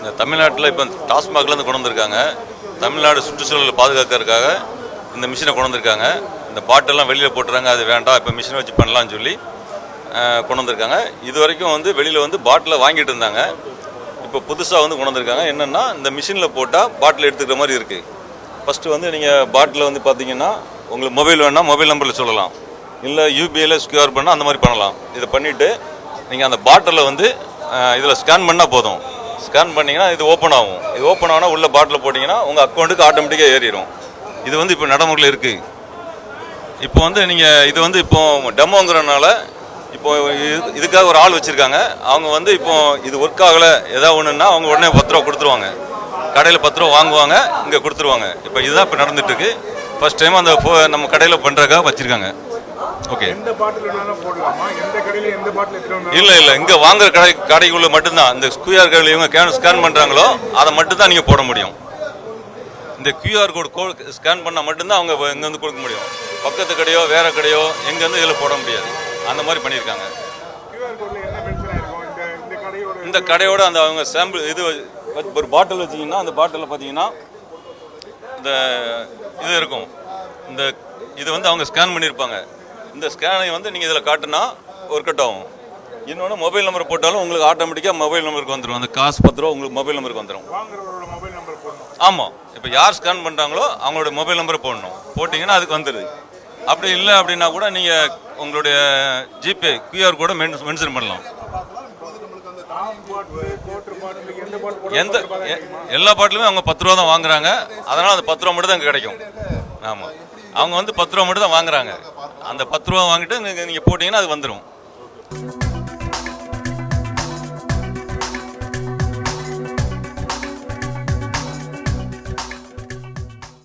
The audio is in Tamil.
இந்த தமிழ்நாட்டில் இப்போ டாஸ்மாக்லேருந்து கொண்டு வந்திருக்காங்க. தமிழ்நாடு சுற்றுச்சூழலை பாதுகாக்கிறதுக்காக இந்த மிஷினை கொண்டு வந்திருக்காங்க. இந்த பாட்டெல்லாம் வெளியில் போட்டுறாங்க, அது வேண்டாம், இப்போ மிஷினை வச்சு பண்ணலான்னு சொல்லி கொண்டு வந்திருக்காங்க. இது வரைக்கும் வந்து வெளியில் வந்து பாட்டிலை வாங்கிட்டு இருந்தாங்க. இப்போ புதுசாக வந்து கொண்டு வந்திருக்காங்க. என்னென்னா இந்த மிஷினில் போட்டால் பாட்டில் எடுத்துக்கிற மாதிரி இருக்குது. ஃபஸ்ட்டு வந்து நீங்கள் பாட்டில் வந்து பார்த்தீங்கன்னா உங்களுக்கு மொபைல் வேணால் மொபைல் நம்பரில் சொல்லலாம், இல்லை யூபிஐயில் ஸ்கியூஆர் பண்ணால் அந்த மாதிரி பண்ணலாம். இதை பண்ணிவிட்டு நீங்கள் அந்த பாட்டிலில் வந்து இதில் ஸ்கேன் பண்ணால் போதும். ஸ்கேன் பண்ணிங்கன்னா இது ஓப்பன் ஆகும். இது ஓப்பன் ஆனால் உள்ள பாட்டில் போட்டிங்கன்னா உங்கள் அக்கௌண்ட்டுக்கு ஆட்டோமேட்டிக்காக ஏறிடும். இது வந்து இப்போ நடைமுறையில் இருக்குது. இப்போ வந்து நீங்கள் இது வந்து இப்போ டெமோங்கிறனால இப்போ இதுக்காக ஒரு ஆள் வச்சுருக்காங்க. அவங்க வந்து இப்போ இது ஒர்க் ஆகலை ஏதாவது ஒன்றுன்னா அவங்க உடனே 10 ரூபா கொடுத்துருவாங்க. கடையில் 10 ரூபா வாங்குவாங்க, இங்கே கொடுத்துருவாங்க. இப்போ இதுதான் இப்போ நடந்துட்டுருக்கு. ஃபர்ஸ்ட் டைம் அந்த நம்ம கடையில் பண்ணுறதுக்காக வச்சுருக்காங்க. ஓகே, இல்லை இங்கே வாங்குற கடைக்குள்ள மட்டும்தான் இந்த QR கோடு இவங்க ஸ்கேன் பண்ணுறாங்களோ அதை மட்டும்தான் நீங்கள் போட முடியும். இந்த QR கோடு ஸ்கேன் பண்ணால் மட்டும்தான் அவங்க இங்கே வந்து கொடுக்க முடியும். பக்கத்து கடையோ வேற கடையோ எங்கேருந்து இதில் போட முடியாது. அந்த மாதிரி பண்ணியிருக்காங்க. இந்த கடையோட அந்த அவங்க சாம்பிள் இது ஒரு பாட்டில் வச்சிங்கன்னா அந்த பாட்டிலில் பார்த்தீங்கன்னா இந்த இது இருக்கும். இந்த இது வந்து அவங்க ஸ்கேன் பண்ணியிருப்பாங்க. இந்த ஸ்கேனை வந்து நீங்கள் இதில் காட்டினா ஒர்க் அவுட் ஆகும். இன்னொன்று மொபைல் நம்பர் போட்டாலும் உங்களுக்கு ஆட்டோமேட்டிக்காக மொபைல் நம்பருக்கு வந்துடும். அந்த காசு 10 ரூபா உங்களுக்கு மொபைல் நம்பருக்கு வந்துடும். ஆமாம், இப்போ யார் ஸ்கேன் பண்ணுறாங்களோ அவங்களோட மொபைல் நம்பரை போடணும். போட்டிங்கன்னா அதுக்கு வந்துடுது. அப்படி இல்லை அப்படின்னா கூட நீங்கள் உங்களுடைய ஜிபே QR கோடை மென்ஷன் பண்ணலாம். எந்த எல்லா பாட்டிலுமே அவங்க 10 ரூபா தான் வாங்குறாங்க. அதனால் அந்த 10 ரூபா மட்டும் தான் அங்கே கிடைக்கும். ஆமாம், அவங்க வந்து 10 ரூபா மட்டும் தான் வாங்குறாங்க. அந்த 10 ரூபா வாங்கிட்டு நீங்கள் போட்டிங்கன்னா அது வந்துடும்.